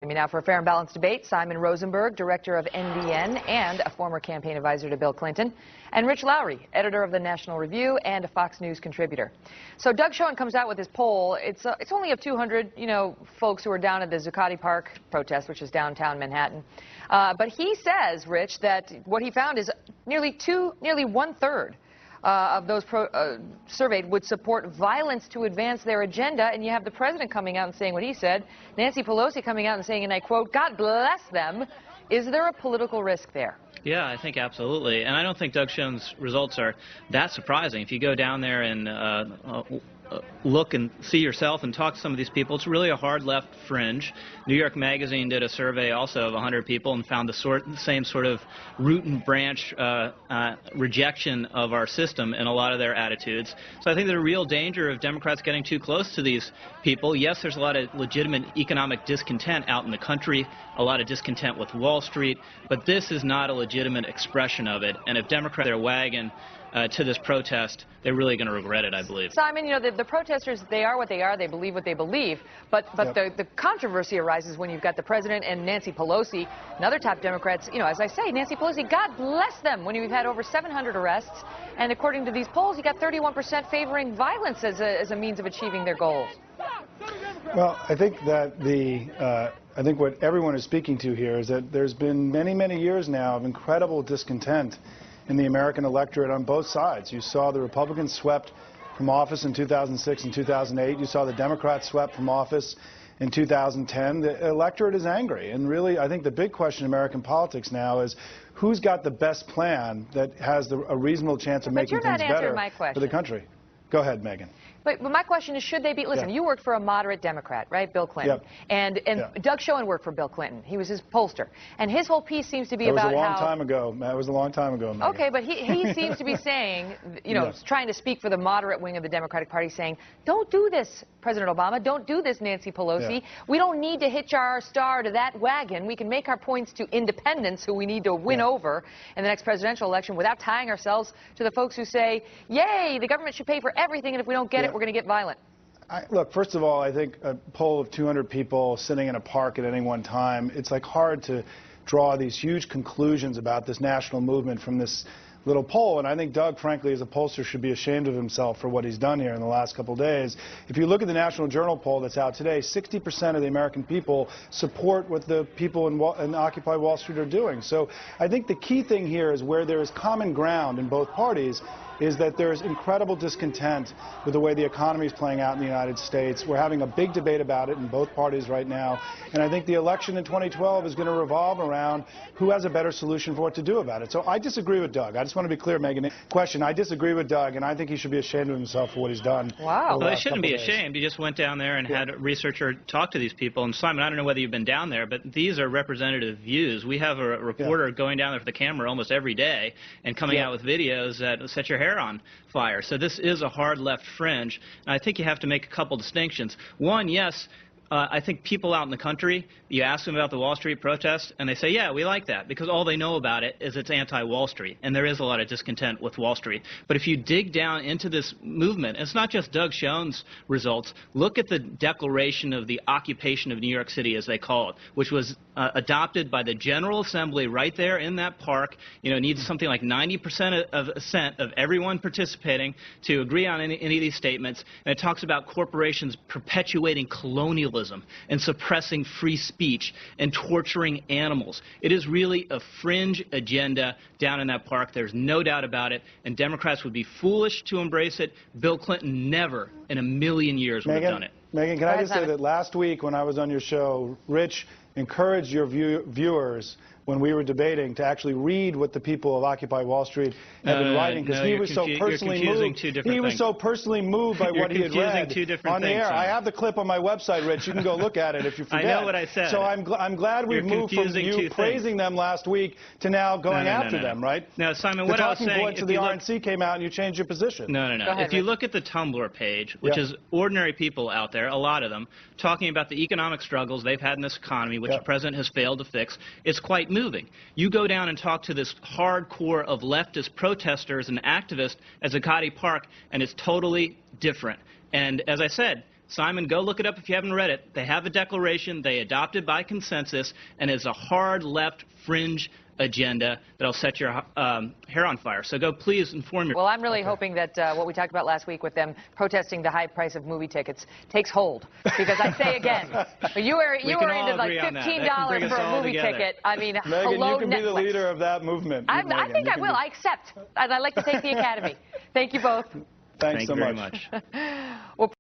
Joining me now for a fair and balanced debate, Simon Rosenberg, director of NDN and a former campaign advisor to Bill Clinton, and Rich Lowry, editor of the National Review and a Fox News contributor. So Doug Schoen comes out with his poll. It's only of 200, folks who are down at the Zuccotti Park protest, which is downtown Manhattan. But he says, Rich, that what he found is nearly one-third of those surveyed would support violence to advance their agenda, and you have the president coming out and saying what he said, Nancy Pelosi coming out and saying, and I quote, "God bless them." Is there a political risk there? Yeah, I think absolutely, and I don't think Doug Schoen's results are that surprising. If you go down there and look and see yourself and talk to some of these people, it's really a hard left fringe. New York Magazine did a survey also of 100 people and found the same sort of root and branch rejection of our system in a lot of their attitudes. So I think there's a real danger of Democrats getting too close to these people. Yes, there's a lot of legitimate economic discontent out in the country, a lot of discontent with Wall Street, but this is not a legitimate expression of it. And if Democrats are wagon to this protest, they're really going to regret it, I believe. Simon, the protesters, they are what they are. They believe what they believe. But yep. the controversy arises when you've got the president and Nancy Pelosi and other top Democrats. As I say, Nancy Pelosi, God bless them, when you've had over 700 arrests. And according to these polls, you got 31% favoring violence as a means of achieving their goals. Well, I think that I think what everyone is speaking to here is that there's been many, many years now of incredible discontent in the American electorate on both sides. You saw the Republicans swept from office in 2006 and 2008. You saw the Democrats swept from office in 2010. The electorate is angry. And really, I think the big question in American politics now is who's got the best plan that has a reasonable chance of making things better for the country. Go ahead, Megan. But my question is, should they be, listen, you worked for a moderate Democrat, right, Bill Clinton, and Doug Schoen worked for Bill Clinton. He was his pollster. And his whole piece seems to be about how... That was a long time ago. That was a long time ago, Megan. Okay, but he seems to be saying, trying to speak for the moderate wing of the Democratic Party, saying, don't do this, President Obama. Don't do this, Nancy Pelosi. We don't need to hitch our star to that wagon. We can make our points to independents, who we need to win over in the next presidential election, without tying ourselves to the folks who say, yay, the government should pay for everything, and if we don't get it, we're going to get violent. Look, first of all, I think a poll of 200 people sitting in a park at any one time, it's like hard to draw these huge conclusions about this national movement from this little poll. And I think Doug, frankly, as a pollster, should be ashamed of himself for what he's done here in the last couple of days. If you look at the National Journal poll that's out today, 60% of the American people support what the people in Occupy Wall Street are doing. So I think the key thing here is where there is common ground in both parties is that there's incredible discontent with the way the economy is playing out in the United States. We're having a big debate about it in both parties right now. And I think the election in 2012 is going to revolve around who has a better solution for what to do about it. So I disagree with Doug. I just want to be clear, Megan. Question, I disagree with Doug, and I think he should be ashamed of himself for what he's done. Wow. Well, he shouldn't be ashamed. He just went down there and had a researcher talk to these people. And Simon, I don't know whether you've been down there, but these are representative views. We have a reporter going down there for the camera almost every day and coming out with videos that set your hair on fire. So this is a hard left fringe, and I think you have to make a couple distinctions. One, yes, I think people out in the country, you ask them about the Wall Street protest, and they say, yeah, we like that, because all they know about it is it's anti-Wall Street, and there is a lot of discontent with Wall Street. But if you dig down into this movement, it's not just Doug Schoen's results. Look at the declaration of the occupation of New York City, as they call it, which was adopted by the General Assembly right there in that park. It needs something like 90% of assent of everyone participating to agree on any of these statements, and it talks about corporations perpetuating colonialism and suppressing free speech and torturing animals. It is really a fringe agenda down in that park. There's no doubt about it, and Democrats would be foolish to embrace it. Bill Clinton never in a million years would have done it. Megan, can I just say that last week when I was on your show, Rich encouraged your viewers when we were debating to actually read what the people of Occupy Wall Street have been writing, because he was so personally moved. He was so personally moved by what he had read on the air. I have the clip on my website, Rich. You can go look at it if you forget. I know what I said. So I'm glad we've moved from you praising them last week to now going after them, right? No, Simon, what I was saying... The talking points of the RNC came out and you changed your position. No. If you look at the Tumblr page, which is ordinary people out there, a lot of them, talking about the economic struggles they've had in this economy, which the president has failed to fix, it's quite moving. You go down and talk to this hardcore of leftist protesters and activists at Zuccotti Park, and it's totally different. And as I said, Simon, go look it up if you haven't read it. They have a declaration they adopted by consensus, and it's a hard left fringe agenda that'll set your hair on fire. So go please inform your... Well, I'm really hoping that what we talked about last week with them protesting the high price of movie tickets takes hold. Because I say again, you are into like $15 for a movie ticket. I mean, Megan, hello, you can be the Netflix. leader of that movement. I think I will. I accept. I'd like to take the Academy. Thank you both. Thanks so very much. Well,